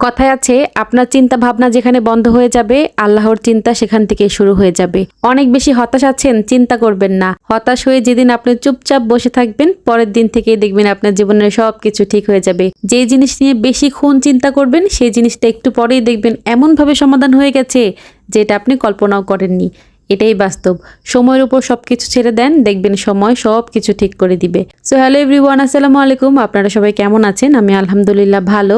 কথায় আছে আপনার চিন্তা ভাবনা যেখানে বন্ধ হয়ে যাবে আল্লাহর চিন্তা সেখান থেকে শুরু হয়ে যাবে। অনেক বেশি হতাশ আছেন, চিন্তা করবেন না। হতাশ হয়ে যেদিন আপনি চুপচাপ বসে থাকবেন পরের দিন থেকেই দেখবেন আপনার জীবনের সবকিছু ঠিক হয়ে যাবে। যে জিনিস নিয়ে বেশিক্ষণ চিন্তা করবেন সেই জিনিসটা একটু পরেই দেখবেন এমনভাবে সমাধান হয়ে গেছে যেটা আপনি কল্পনাও করেননি। এটাই বাস্তব। সময়ের উপর সবকিছু ছেড়ে দেন, দেখবেন সময় সবকিছু ঠিক করে দিবে। সো হ্যালো এভরিওয়ান, আসসালামু আলাইকুম। আপনারা সবাই কেমন আছেন? আমি আলহামদুলিল্লাহ ভালো।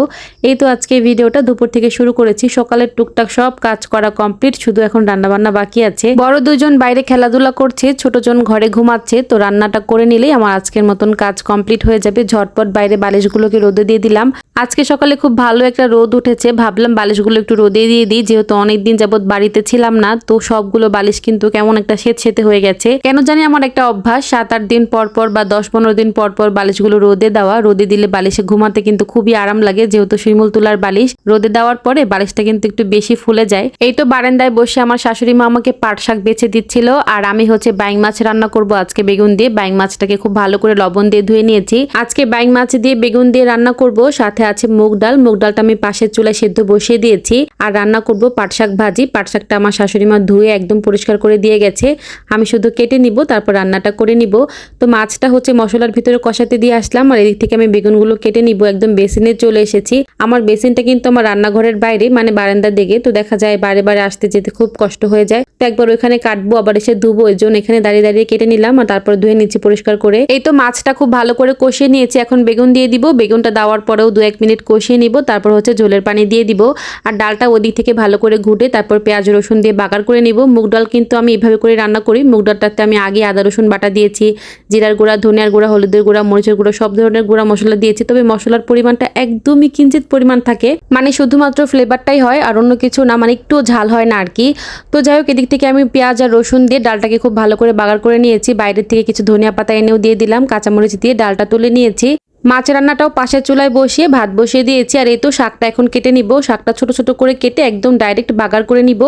এই তো আজকে ভিডিওটা দুপুর থেকে শুরু করেছি। সকালের টুকটাক সব কাজ করা কমপ্লিট, শুধু এখন রান্নাবান্না বাকি আছে। বড় দুজন বাইরে খেলাধুলা করছে, ছোটজন ঘরে ঘুমাচ্ছে। তো রান্নাটা করে নিলেই আমার আজকের মতন কাজ কমপ্লিট হয়ে যাবে। ঝটপট বাইরে বালিশগুলোকে রোদে দিয়ে দিলাম। আজকে সকালে খুব ভালো একটা রোদ উঠেছে, ভাবলাম বালিশগুলো একটু রোদে দিয়ে দিই, যেহেতু অনেকদিন যাবত বাড়িতে ছিলাম না। তো সবগুলো বালিশ কিন্তু কেমন একটা সেতে হয়ে গেছে। কেন জানি আমার একটা অভ্যাস, 7-8 দিন পর পর বা 10-15 দিন পর পর বালিশগুলো রোদে দেওয়া। রোদে দিলে বালিশে ঘুমাতে কিন্তু খুবই আরাম লাগে, যেহেতু শিমুল তুলার বালিশ। রোদে দেওয়ার পরে বালিশটা কিন্তু একটু বেশি ফুলে যায়। এই তো বারান্দায় বসে আমার শাশুড়ি মা আমাকে পাট শাক বেছে দিচ্ছিল, আর আমি হচ্ছে বাইং মাছ রান্না করব আজকে বেগুন দিয়ে। বাইং মাছটাকে খুব ভালো করে লবণ দিয়ে ধুয়ে নিয়েছি। আজকে বাইং মাছ দিয়ে বেগুন দিয়ে রান্না করব। সাথে আছে মুগ ডাল। মুগ ডালটা আমি পাশের চুলায় সেদ্ধ বসিয়ে দিয়েছি। আর রান্না করব পাট শাক ভাজি। পাট শাকটা আমার শাশুড়ি মা ধুয়ে একদম পরিষ্কার করে দিয়ে গেছে, আমি শুধু কেটে নিব, তারপর রান্নাটা করে নিব। তো মাছটা হচ্ছে মশলার ভিতরে কষাতে দিয়ে আসলাম, আর এদিক থেকে আমি বেগুনগুলো কেটে নিব। একদম বেসিনে চলে এসেছি। আমার বেসিনটা কিন্তু আমার রান্নাঘরের বাইরে, মানে বারান্দার দিকে। তো দেখা যায় বারে বারে আসতে যেতে খুব কষ্ট হয়ে যায়। তো একবার ওইখানে কাটবো, আবার এসে ধুবো, এই জন্য এখানে দাঁড়িয়ে দাঁড়িয়ে কেটে নিলাম, আর তারপর ধুয়ে নিচ্ছি পরিষ্কার করে। এই তো মাছটা খুব ভালো করে কষিয়ে নিয়েছি, এখন বেগুন দিয়ে দিব। বেগুনটা দেওয়ার পরেও 2-1 মিনিট কষিয়ে নিব, তারপর হচ্ছে ঝোলের পানি দিয়ে দিব। আর ডালটা ওদিক থেকে ভালো করে ঘুটে তারপর পেঁয়াজ রসুন দিয়ে বাগার করে নিব। মুগ ডাল কিন্তু আমি এভাবে করে রান্না করি। মুগ ডালটাতে আমি আগে আদা রসুন বাটা দিয়েছি, জিরার গুঁড়া, ধনিয়ার গুঁড়া, হলুদের গুঁড়া, মরিচের গুঁড়া, সব ধরনের গুঁড়া মশলা দিয়েছি। তবে মশলার পরিমাণটা একদমই কিঞ্চিত পরিমাণ থাকে, মানে শুধুমাত্র ফ্লেভারটাই হয় আর অন্য কিছু না, মানে একটু ঝাল হয় না আর কি। তো যাই হোক, এদিক থেকে আমি পেঁয়াজ আর রসুন দিয়ে ডালটাকে খুব ভালো করে বাগার করে নিয়েছি। বাইরের থেকে কিছু ধনিয়া পাতা এনেও দিয়ে দিলাম, কাঁচামরিচ দিয়ে ডালটা তুলে নিয়েছি। মাছ রান্নাটাও পাশের চুলায় বসিয়ে ভাত বসিয়ে দিয়েছি। আর এই তো শাকটা এখন কেটে নিব। শাকটা ছোট ছোট করে কেটে একদম ডাইরেক্ট বাগার করে নিব।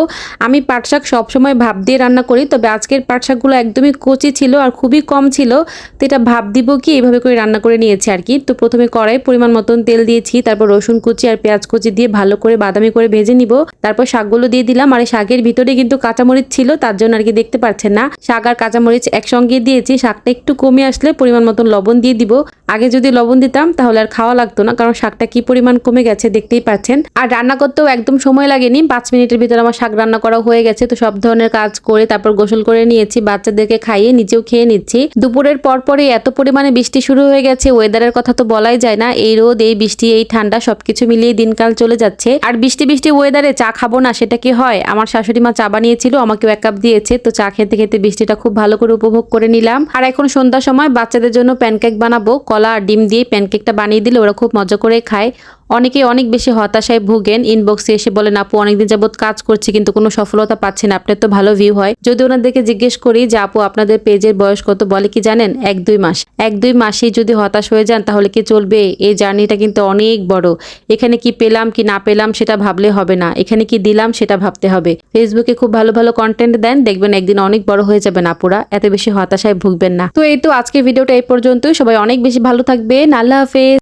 আমি পাট শাক সবসময় ভাপ দিয়ে রান্না করি, তবে আজকের পাট শাকগুলো একদমই কচি ছিল আর খুবই কম ছিল। তো এটা ভাপ দিব কি এইভাবে করে রান্না করে নিয়েছি আর কি। তো প্রথমে কড়াই পরিমাণ মতন তেল দিয়েছি, তারপর রসুন কুচি আর পেঁয়াজ কুচি দিয়ে ভালো করে বাদামি করে ভেজে নিব। তারপর শাকগুলো দিয়ে দিলাম, আর শাকের ভিতরে কিন্তু কাঁচামরিচ ছিল, তার জন্য আর কি দেখতে পাচ্ছেন না। শাক আর কাঁচামরিচ একসঙ্গে দিয়েছি। শাকটা একটু কমে আসলে পরিমাণ মতন লবণ দিয়ে দিব। আগে যদি লবণ দিতাম তাহলে আর খাওয়া লাগতো না, কারণ শাকটা কি পরিমাণ কমে গেছে দেখতেই পাচ্ছেন। আর রান্না করতেও একদম সময় লাগেনি, 5 মিনিটের ভিতরে আমার শাক রান্না করা হয়ে গেছে। তো সব ধরনের কাজ করে তারপর গোসল করে নিয়েছি, বাচ্চাদেরকে খাইয়ে নিজেও খেয়ে নিচ্ছি। দুপুরের পরে এত পরিমাণে বৃষ্টি শুরু হয়ে গেছে, ওয়েদারের কথা তো বলাই যায় না। এই রোদ, এই বৃষ্টি, এই ঠান্ডা সবকিছু মিলিয়ে দিনকাল চলে যাচ্ছে। আর বৃষ্টি বৃষ্টি ওয়েদারে চা খাবো না সেটা কি হয়? আমার শাশুড়ি মা চা বানিয়েছিল, আমাকেও 1 কাপ দিয়েছে। তো চা খেতে খেতে বৃষ্টিটা খুব ভালো করে উপভোগ করে নিলাম। আর এখন সন্ধ্যার সময় বাচ্চাদের জন্য প্যানকেক বানাবো। কলা আর ডিম দিয়ে প্যানকেকটা বানিয়ে দিলে ওরা খুব মজা করে খায়। অনেকে অনেক বেশি হতাশায় ভুগেন, ইনবক্সে এসে বলেন আপু অনেকদিন যাবত কাজ করছি কিন্তু কোনো সফলতা পাচ্ছি না, আপনার তো ভালো ভিউ হয়। যদি ওনাদেরকে জিজ্ঞেস করি যে আপু আপনাদের পেজের বয়স কত, বলে কি জানেন? 1-2 মাস। 1-2 মাসেই যদি হতাশ হয়ে যান তাহলে কি চলবে? এই জার্নিটা কিন্তু অনেক বড়। এখানে কি পেলাম কি না পেলাম সেটা ভাবলে হবে না, এখানে কি দিলাম সেটা ভাবতে হবে। ফেসবুকে খুব ভালো ভালো কন্টেন্ট দেন, দেখবেন একদিন অনেক বড় হয়ে যাবেন আপুরা, এত বেশি হতাশায় ভুগবেন না। তো এই তো আজকে ভিডিওটা এই পর্যন্তই। সবাই অনেক বেশি ভালো থাকবেন। আল্লাহ হাফেজ।